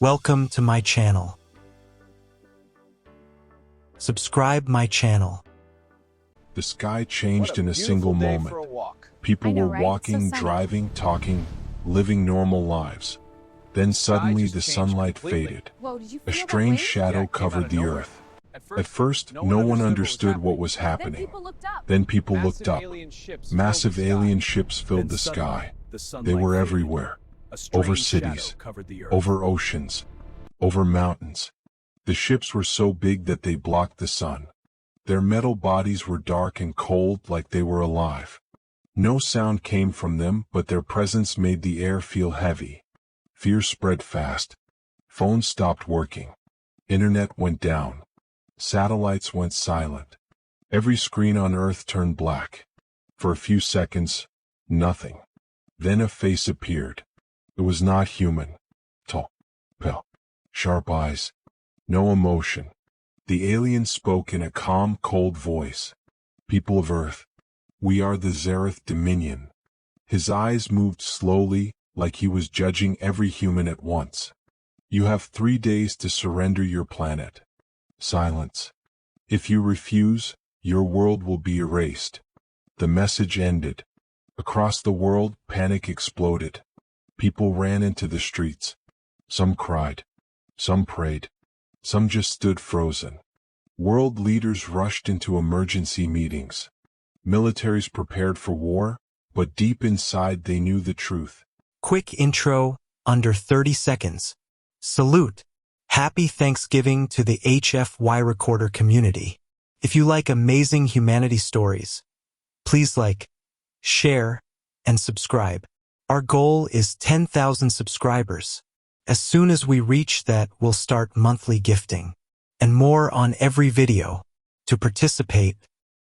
Welcome to my channel. Subscribe my channel. The sky changed in a single moment. People were walking, driving, talking, living normal lives. Then suddenly the sunlight faded. A strange shadow covered the earth. At first, no one understood what was happening. Then people looked up. Massive alien ships filled the sky. They were everywhere. Over cities, over oceans, over mountains. The ships were so big that they blocked the sun. Their metal bodies were dark and cold, like they were alive. No sound came from them, but their presence made the air feel heavy. Fear spread fast. Phones stopped working. Internet went down. Satellites went silent. Every screen on Earth turned black. For a few seconds, nothing. Then a face appeared. It was not human. Tall, pale, sharp eyes. No emotion. The alien spoke in a calm, cold voice. People of Earth, we are the Zereth Dominion. His eyes moved slowly, like he was judging every human at once. You have 3 days to surrender your planet. Silence. If you refuse, your world will be erased. The message ended. Across the world, panic exploded. People ran into the streets. Some cried. Some prayed. Some just stood frozen. World leaders rushed into emergency meetings. Militaries prepared for war, but deep inside they knew the truth. Quick intro, under 30 seconds. Salute. Happy Thanksgiving to the HFY Recorder community. If you like amazing humanity stories, please like, share, and subscribe. Our goal is 10,000 subscribers. As soon as we reach that, we'll start monthly gifting. And more on every video. To participate,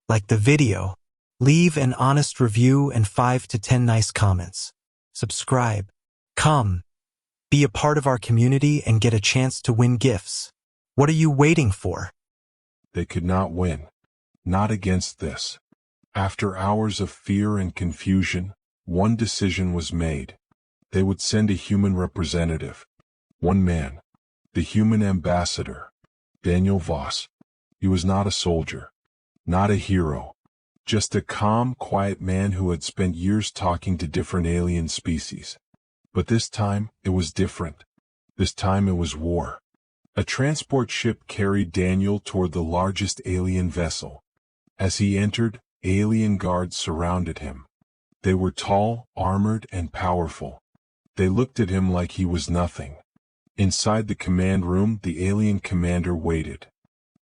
like the video, leave an honest review and 5 to 10 nice comments. Subscribe. Come. Be a part of our community and get a chance to win gifts. What are you waiting for? They could not win. Not against this. After hours of fear and confusion, one decision was made. They would send a human representative. One man. The human ambassador. Daniel Voss. He was not a soldier. Not a hero. Just a calm, quiet man who had spent years talking to different alien species. But this time, it was different. This time it was war. A transport ship carried Daniel toward the largest alien vessel. As he entered, alien guards surrounded him. They were tall, armored, and powerful. They looked at him like he was nothing. Inside the command room, the alien commander waited.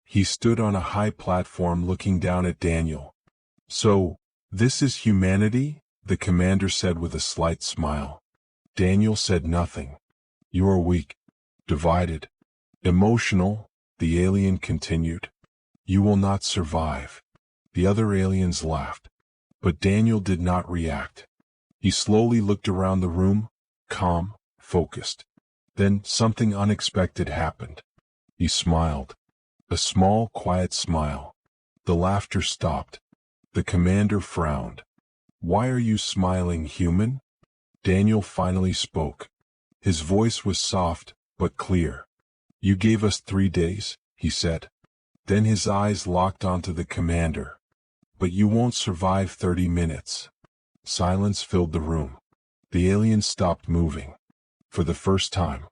He stood on a high platform looking down at Daniel. "So, this is humanity?" the commander said with a slight smile. Daniel said nothing. "You are weak, divided, emotional," the alien continued. "You will not survive." The other aliens laughed. But Daniel did not react. He slowly looked around the room, calm, focused. Then something unexpected happened. He smiled. A small, quiet smile. The laughter stopped. The commander frowned. "Why are you smiling, human?" Daniel finally spoke. His voice was soft, but clear. "You gave us 3 days," he said. Then his eyes locked onto the commander. "But you won't survive 30 minutes. Silence filled the room. The aliens stopped moving. For the first time,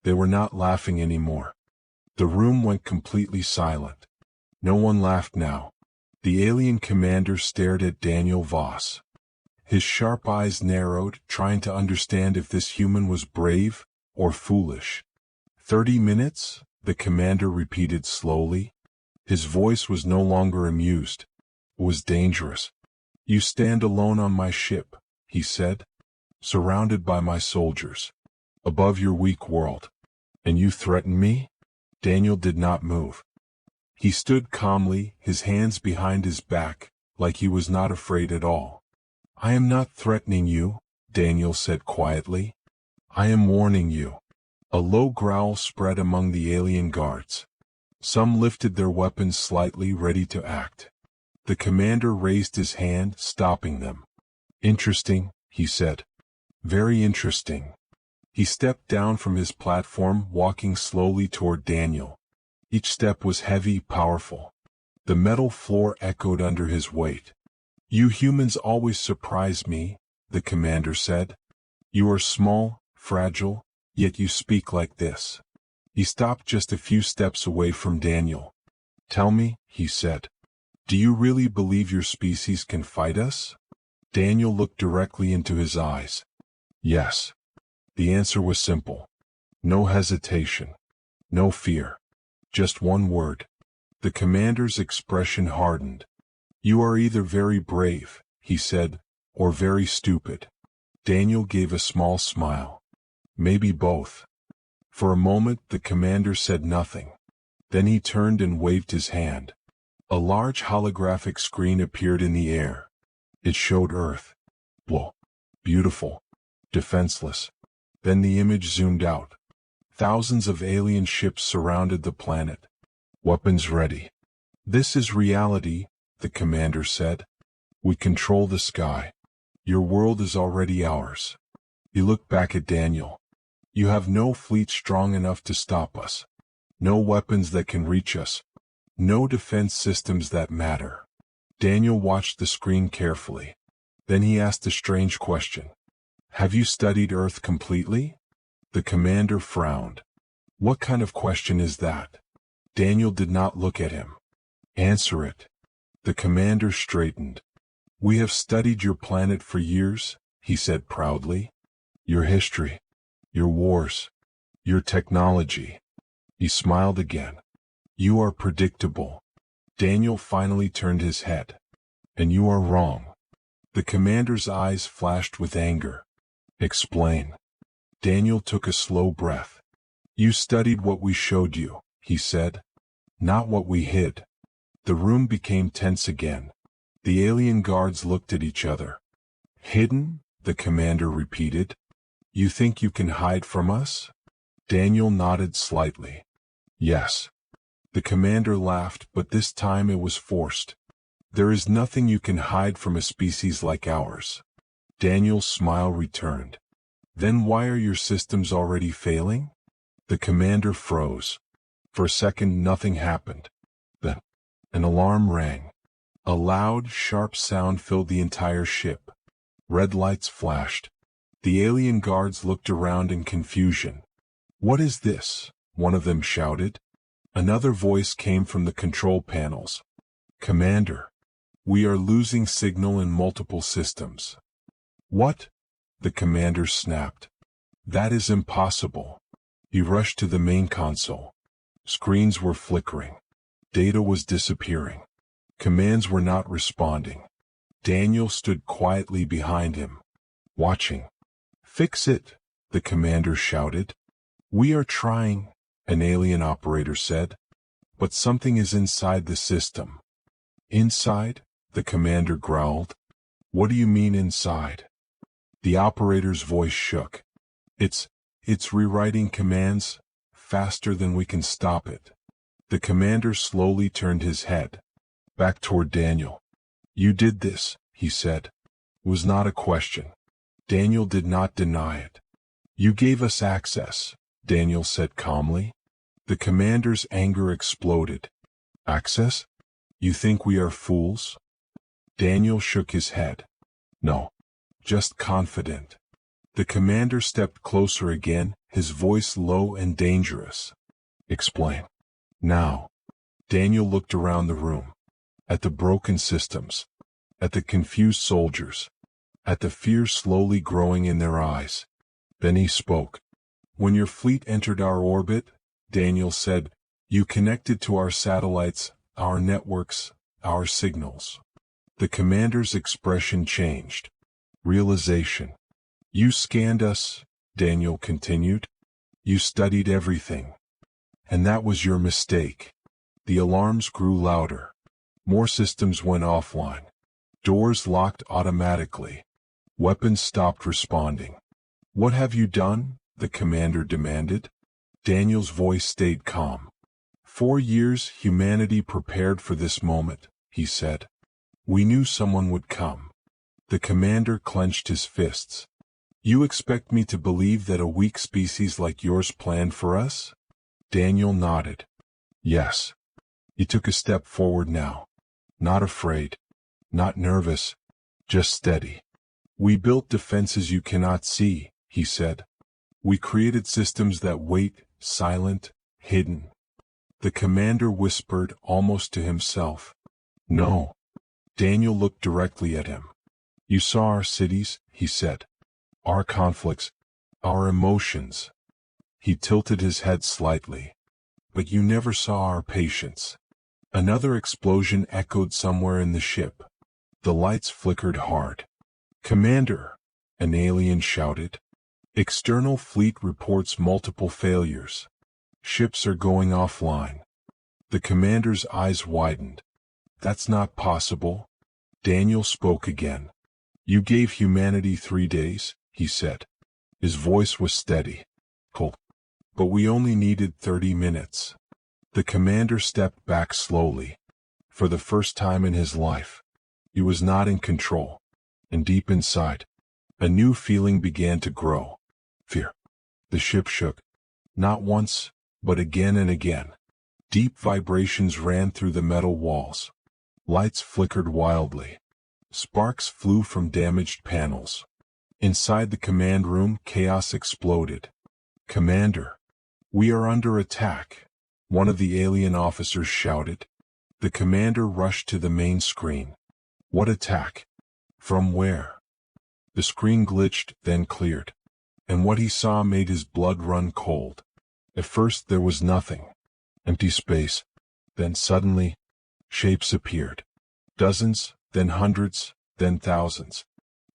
they were not laughing anymore. The room went completely silent. No one laughed now. The alien commander stared at Daniel Voss. His sharp eyes narrowed, trying to understand if this human was brave or foolish. 30 minutes? The commander repeated slowly. His voice was no longer amused. It was dangerous. "You stand alone on my ship," he said, "surrounded by my soldiers, above your weak world. And you threaten me?" Daniel did not move. He stood calmly, his hands behind his back, like he was not afraid at all. "I am not threatening you," Daniel said quietly. "I am warning you." A low growl spread among the alien guards. Some lifted their weapons slightly, ready to act. The commander raised his hand, stopping them. "Interesting," he said. "Very interesting. He stepped down from his platform, walking slowly toward Daniel. Each step was heavy, powerful. The metal floor echoed under his weight. "You humans always surprise me," the commander said. "You are small, fragile, yet you speak like this." He stopped just a few steps away from Daniel. "Tell me," he said, "do you really believe your species can fight us?" Daniel looked directly into his eyes. Yes. The answer was simple. No hesitation. No fear. Just one word. The commander's expression hardened. "You are either very brave," he said, "or very stupid." Daniel gave a small smile. "Maybe both." For a moment the commander said nothing. Then he turned and waved his hand. A large holographic screen appeared in the air. It showed Earth. Whoa. Beautiful. Defenseless. Then the image zoomed out. Thousands of alien ships surrounded the planet. Weapons ready. "This is reality," the commander said. "We control the sky. Your world is already ours." He looked back at Daniel. "You have no fleet strong enough to stop us. No weapons that can reach us. No defense systems that matter." Daniel watched the screen carefully. Then he asked a strange question. "Have you studied Earth completely?" The commander frowned. "What kind of question is that?" Daniel did not look at him. "Answer it." The commander straightened. "We have studied your planet for years," he said proudly. "Your history. Your wars. Your technology." He smiled again. "You are predictable." Daniel finally turned his head. "And you are wrong." The commander's eyes flashed with anger. "Explain." Daniel took a slow breath. "You studied what we showed you," he said. "Not what we hid." The room became tense again. The alien guards looked at each other. "Hidden?" the commander repeated. "You think you can hide from us?" Daniel nodded slightly. "Yes." The commander laughed, but this time it was forced. "There is nothing you can hide from a species like ours." Daniel's smile returned. "Then why are your systems already failing?" The commander froze. For a second nothing happened. Then an alarm rang. A loud, sharp sound filled the entire ship. Red lights flashed. The alien guards looked around in confusion. "What is this?" one of them shouted. Another voice came from the control panels. "Commander, we are losing signal in multiple systems." "What?" the commander snapped. "That is impossible." He rushed to the main console. Screens were flickering. Data was disappearing. Commands were not responding. Daniel stood quietly behind him, watching. "Fix it," the commander shouted. "We are trying," an alien operator said. "But something is inside the system." "Inside?" the commander growled. "What do you mean inside?" The operator's voice shook. It's rewriting commands faster than we can stop it." The commander slowly turned his head back toward Daniel. "You did this," he said. It was not a question. Daniel did not deny it. "You gave us access," Daniel said calmly. The commander's anger exploded. "Access? You think we are fools?" Daniel shook his head. "No, just confident." The commander stepped closer again, his voice low and dangerous. "Explain. Now." Daniel looked around the room. At the broken systems. At the confused soldiers. At the fear slowly growing in their eyes. Then he spoke. "When your fleet entered our orbit," Daniel said, "you connected to our satellites, our networks, our signals." The commander's expression changed. Realization. "You scanned us," Daniel continued. "You studied everything. And that was your mistake." The alarms grew louder. More systems went offline. Doors locked automatically. Weapons stopped responding. "What have you done?" the commander demanded. Daniel's voice stayed calm. 4 years humanity prepared for this moment," he said. "We knew someone would come." The commander clenched his fists. You expect me to believe that a weak species like yours planned for us? Daniel nodded. Yes. He took a step forward now. Not afraid. Not nervous. Just steady. We built defenses you cannot see, he said. We created systems that wait, silent, hidden. The commander whispered almost to himself. No. Daniel looked directly at him. You saw our cities, he said. Our conflicts. Our emotions. He tilted his head slightly. But you never saw our patience. Another explosion echoed somewhere in the ship. The lights flickered hard. Commander, an alien shouted. External fleet reports multiple failures. Ships are going offline. The commander's eyes widened. That's not possible. Daniel spoke again. You gave humanity 3 days, he said. His voice was steady. Cool. But we only needed 30 minutes. The commander stepped back slowly. For the first time in his life, he was not in control. And deep inside, a new feeling began to grow. Fear. The ship shook. Not once, but again and again. Deep vibrations ran through the metal walls. Lights flickered wildly. Sparks flew from damaged panels. Inside the command room, chaos exploded. Commander, we are under attack, one of the alien officers shouted. The commander rushed to the main screen. What attack? From where? The screen glitched, then cleared. And what he saw made his blood run cold. At first there was nothing. Empty space. Then suddenly, shapes appeared. Dozens, then hundreds, then thousands.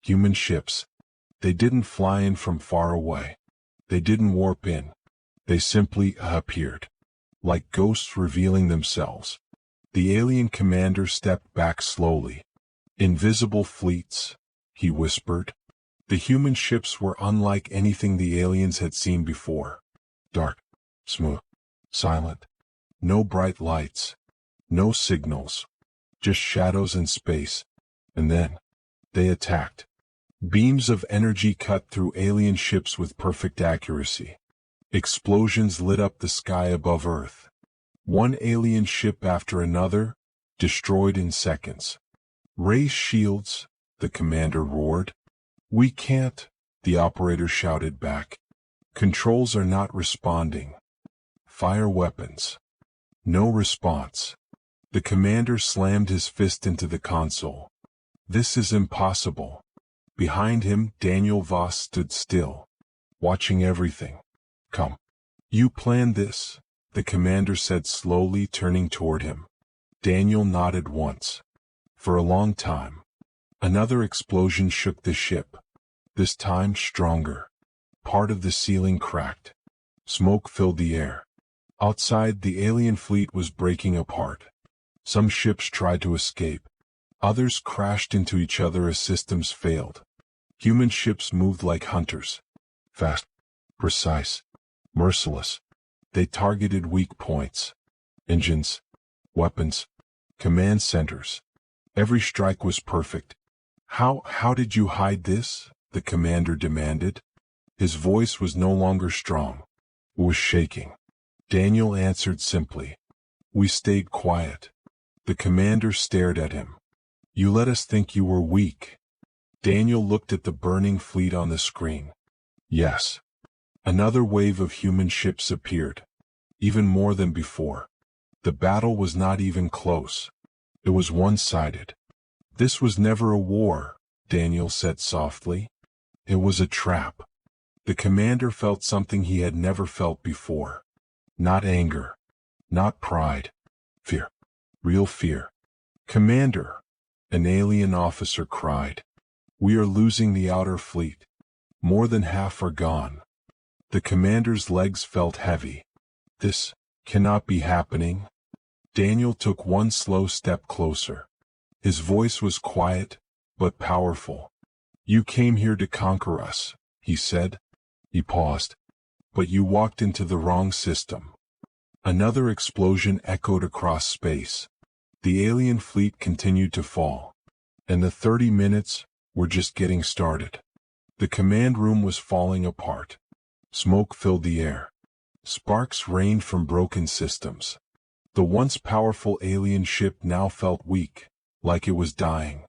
Human ships. They didn't fly in from far away. They didn't warp in. They simply appeared. Like ghosts revealing themselves. The alien commander stepped back slowly. Invisible fleets, he whispered. The human ships were unlike anything the aliens had seen before. Dark, smooth, silent. No bright lights. No signals. Just shadows and space. And then, they attacked. Beams of energy cut through alien ships with perfect accuracy. Explosions lit up the sky above Earth. One alien ship after another, destroyed in seconds. Raise shields, the commander roared. We can't, the operator shouted back. Controls are not responding. Fire weapons. No response. The commander slammed his fist into the console. This is impossible. Behind him, Daniel Voss stood still, watching everything. Come. You planned this, the commander said slowly, turning toward him. Daniel nodded once. For a long time. Another explosion shook the ship. This time stronger. Part of the ceiling cracked. Smoke filled the air. Outside, the alien fleet was breaking apart. Some ships tried to escape. Others crashed into each other as systems failed. Human ships moved like hunters. Fast, precise, merciless. They targeted weak points. Engines, weapons, command centers. Every strike was perfect. How did you hide this? The commander demanded. His voice was no longer strong. It was shaking. Daniel answered simply. We stayed quiet. The commander stared at him. You let us think you were weak. Daniel looked at the burning fleet on the screen. Yes. Another wave of human ships appeared. Even more than before. The battle was not even close. It was one-sided. This was never a war, Daniel said softly. It was a trap. The commander felt something he had never felt before. Not anger. Not pride. Fear. Real fear. Commander, an alien officer cried. We are losing the outer fleet. More than half are gone. The commander's legs felt heavy. This cannot be happening. Daniel took one slow step closer. His voice was quiet, but powerful. You came here to conquer us, he said. He paused. But you walked into the wrong system. Another explosion echoed across space. The alien fleet continued to fall. And the 30 minutes were just getting started. The command room was falling apart. Smoke filled the air. Sparks rained from broken systems. The once powerful alien ship now felt weak, like it was dying.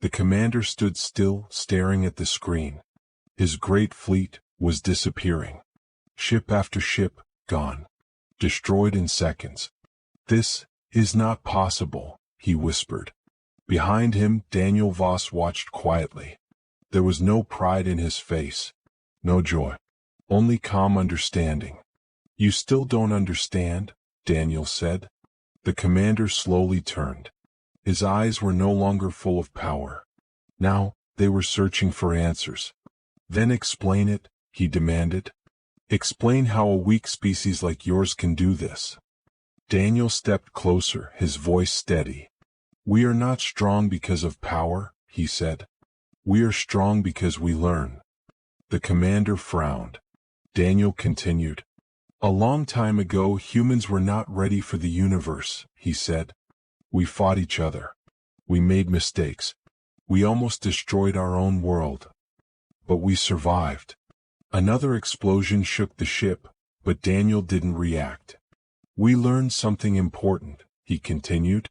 The commander stood still, staring at the screen. His great fleet was disappearing. Ship after ship, gone. Destroyed in seconds. "This is not possible," he whispered. Behind him, Daniel Voss watched quietly. There was no pride in his face. No joy. Only calm understanding. "You still don't understand?" Daniel said. The commander slowly turned. His eyes were no longer full of power. Now, they were searching for answers. "Then explain it," he demanded. "Explain how a weak species like yours can do this." Daniel stepped closer, his voice steady. "We are not strong because of power," he said. "We are strong because we learn." The commander frowned. Daniel continued. "A long time ago, humans were not ready for the universe," he said. "We fought each other. We made mistakes. We almost destroyed our own world. But we survived." Another explosion shook the ship, but Daniel didn't react. "We learned something important," he continued.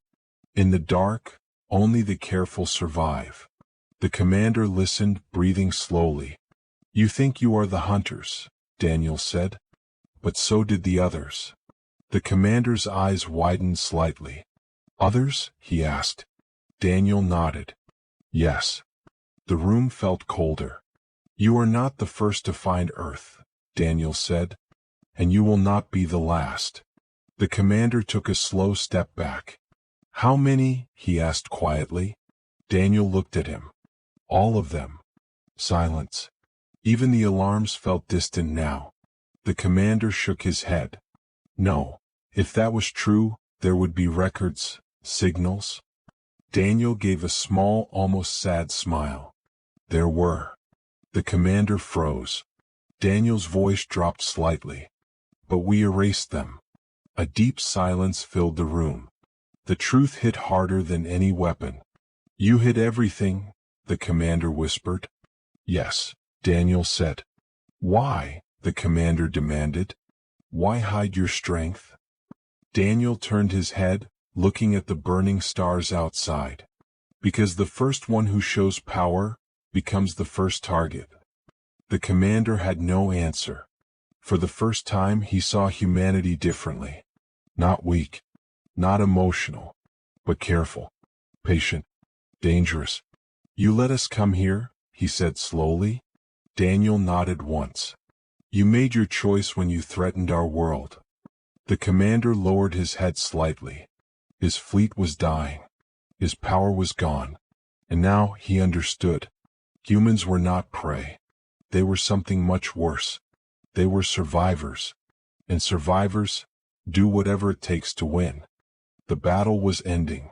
"In the dark, only the careful survive." The commander listened, breathing slowly. "You think you are the hunters," Daniel said. "But so did the others." The commander's eyes widened slightly. "Others?" he asked. Daniel nodded. "Yes." The room felt colder. "You are not the first to find Earth," Daniel said. "And you will not be the last." The commander took a slow step back. "How many?" he asked quietly. Daniel looked at him. "All of them." Silence. Even the alarms felt distant now. The commander shook his head. "No. If that was true, there would be records, signals." Daniel gave a small, almost sad smile. "There were." The commander froze. Daniel's voice dropped slightly. "But we erased them." A deep silence filled the room. The truth hit harder than any weapon. "You hid everything," the commander whispered. "Yes," Daniel said. "Why?" the commander demanded. "Why hide your strength?" Daniel turned his head, looking at the burning stars outside. "Because the first one who shows power becomes the first target." The commander had no answer. For the first time he saw humanity differently. Not weak, not emotional, but careful, patient, dangerous. "You let us come here," he said slowly. Daniel nodded once. "You made your choice when you threatened our world." The commander lowered his head slightly. His fleet was dying. His power was gone. And now he understood. Humans were not prey. They were something much worse. They were survivors. And survivors do whatever it takes to win. The battle was ending.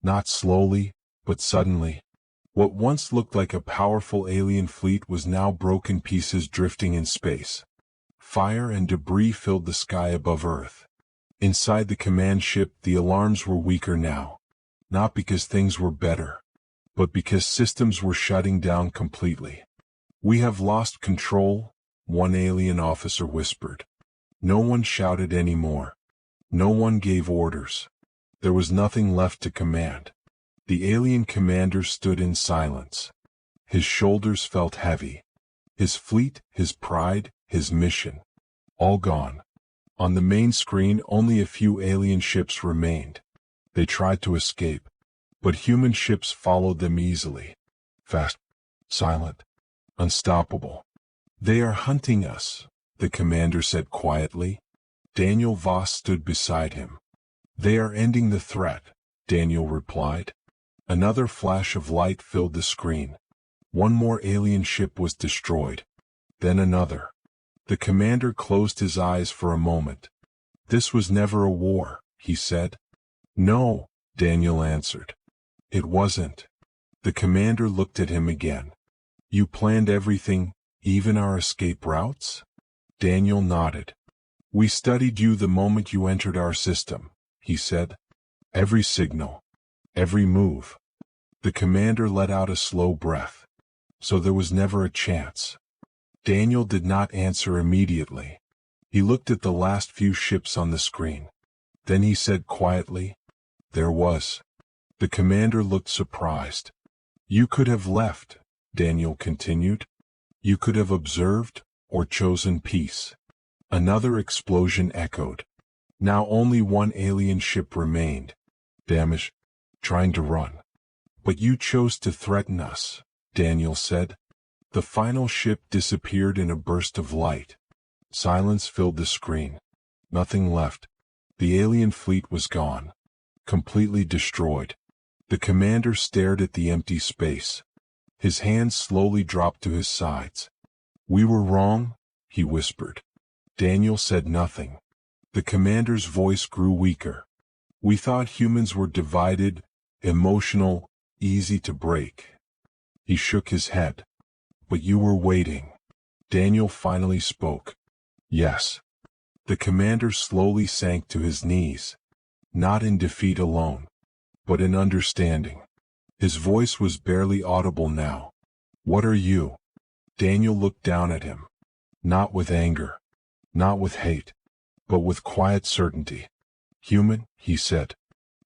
Not slowly, but suddenly. What once looked like a powerful alien fleet was now broken pieces drifting in space. Fire and debris filled the sky above Earth. Inside the command ship, the alarms were weaker now. Not because things were better, but because systems were shutting down completely. "We have lost control," one alien officer whispered. No one shouted anymore. No one gave orders. There was nothing left to command. The alien commander stood in silence. His shoulders felt heavy. His fleet, his pride, his mission. All gone. On the main screen, only a few alien ships remained. They tried to escape, but human ships followed them easily. Fast, silent, unstoppable. "They are hunting us," the commander said quietly. Daniel Voss stood beside him. "They are ending the threat," Daniel replied. Another flash of light filled the screen. One more alien ship was destroyed. Then another. The commander closed his eyes for a moment. "This was never a war," he said. "No," Daniel answered. "It wasn't." The commander looked at him again. "You planned everything, even our escape routes?" Daniel nodded. "We studied you the moment you entered our system," he said. "Every signal, every move." The commander let out a slow breath. So there was never a chance. Daniel did not answer immediately. He looked at the last few ships on the screen. Then he said quietly, "There was." The commander looked surprised. "You could have left," Daniel continued. "You could have observed, or chosen peace." Another explosion echoed. Now only one alien ship remained. Damaged, trying to run. "But you chose to threaten us," Daniel said. The final ship disappeared in a burst of light. Silence filled the screen. Nothing left. The alien fleet was gone. Completely destroyed. The commander stared at the empty space. His hands slowly dropped to his sides. "We were wrong," he whispered. Daniel said nothing. The commander's voice grew weaker. "We thought humans were divided, emotional, easy to break." He shook his head. "But you were waiting." Daniel finally spoke. "Yes." The commander slowly sank to his knees. Not in defeat alone, but in understanding. His voice was barely audible now. "What are you?" Daniel looked down at him. Not with anger. Not with hate. But with quiet certainty. "Human," he said.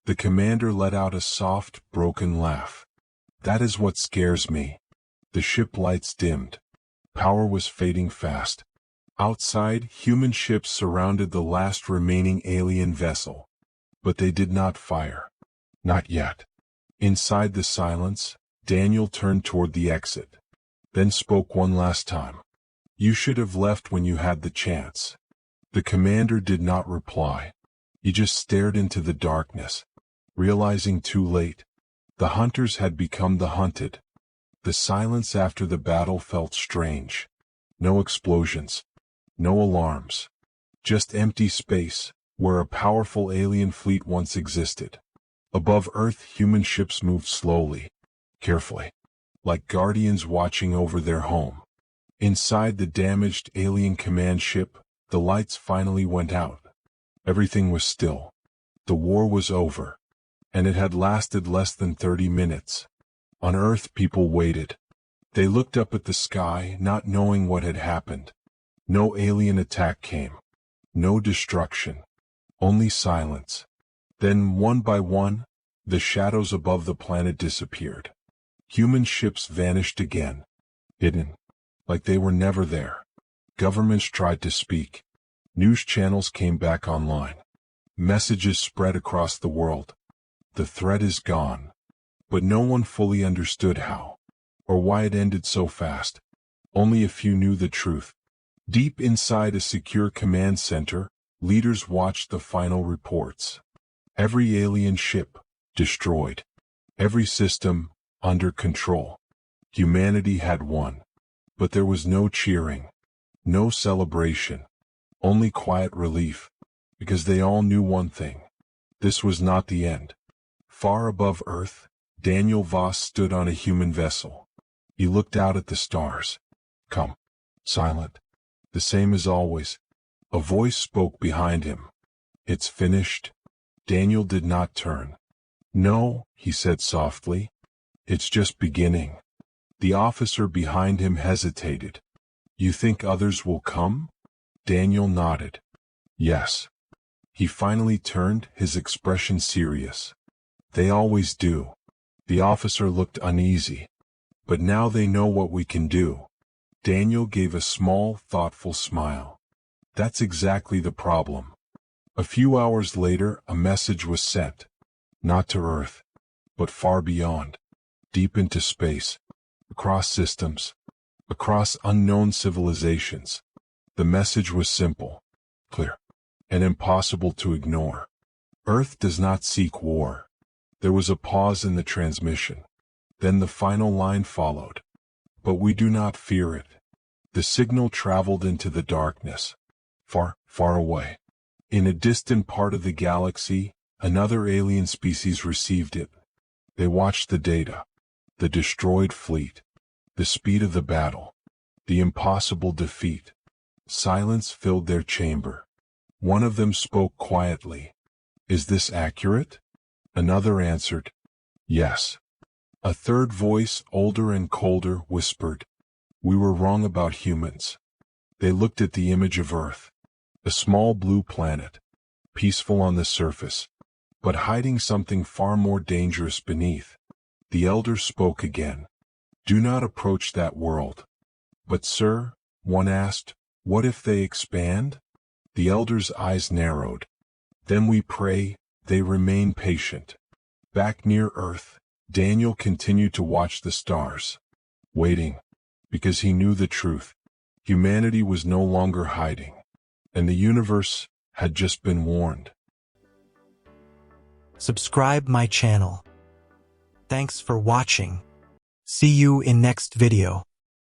The commander let out a soft, broken laugh. "That is what scares me." The ship lights dimmed. Power was fading fast. Outside, human ships surrounded the last remaining alien vessel. But they did not fire. Not yet. Inside the silence, Daniel turned toward the exit. Then spoke one last time. "You should have left when you had the chance." The commander did not reply. He just stared into the darkness, realizing too late. The hunters had become the hunted. The silence after the battle felt strange. No explosions. No alarms. Just empty space, where a powerful alien fleet once existed. Above Earth, human ships moved slowly, carefully, like guardians watching over their home. Inside the damaged alien command ship, the lights finally went out. Everything was still. The war was over. And it had lasted less than 30 minutes. On Earth, people waited. They looked up at the sky, not knowing what had happened. No alien attack came. No destruction. Only silence. Then, one by one, the shadows above the planet disappeared. Human ships vanished again. Hidden. Like they were never there. Governments tried to speak. News channels came back online. Messages spread across the world. The threat is gone. But no one fully understood how, or why it ended so fast. Only a few knew the truth. Deep inside a secure command center, leaders watched the final reports. Every alien ship, destroyed. Every system, under control. Humanity had won. But there was no cheering. No celebration. Only quiet relief. Because they all knew one thing. This was not the end. Far above Earth, Daniel Voss stood on a human vessel. He looked out at the stars. Calm. Silent. The same as always. A voice spoke behind him. "It's finished." Daniel did not turn. "No," he said softly. "It's just beginning." The officer behind him hesitated. "You think others will come?" Daniel nodded. "Yes." He finally turned, his expression serious. "They always do." The officer looked uneasy. "But now they know what we can do." Daniel gave a small, thoughtful smile. "That's exactly the problem." A few hours later, a message was sent. Not to Earth, but far beyond. Deep into space. Across systems. Across unknown civilizations. The message was simple. Clear. And impossible to ignore. Earth does not seek war. There was a pause in the transmission. Then the final line followed. But we do not fear it. The signal traveled into the darkness. Far, far away. In a distant part of the galaxy, another alien species received it. They watched the data. The destroyed fleet. The speed of the battle. The impossible defeat. Silence filled their chamber. One of them spoke quietly. "Is this accurate?" Another answered, "Yes." A third voice, older and colder, whispered, "We were wrong about humans." They looked at the image of Earth, a small blue planet, peaceful on the surface, but hiding something far more dangerous beneath. The elder spoke again. "Do not approach that world." "But sir," one asked, "what if they expand?" The elder's eyes narrowed. "Then we pray, they remain patient." Back near Earth, Daniel continued to watch the stars, waiting, because he knew the truth. Humanity was no longer hiding, and the universe had just been warned. Subscribe my channel. Thanks for watching. See you in next video.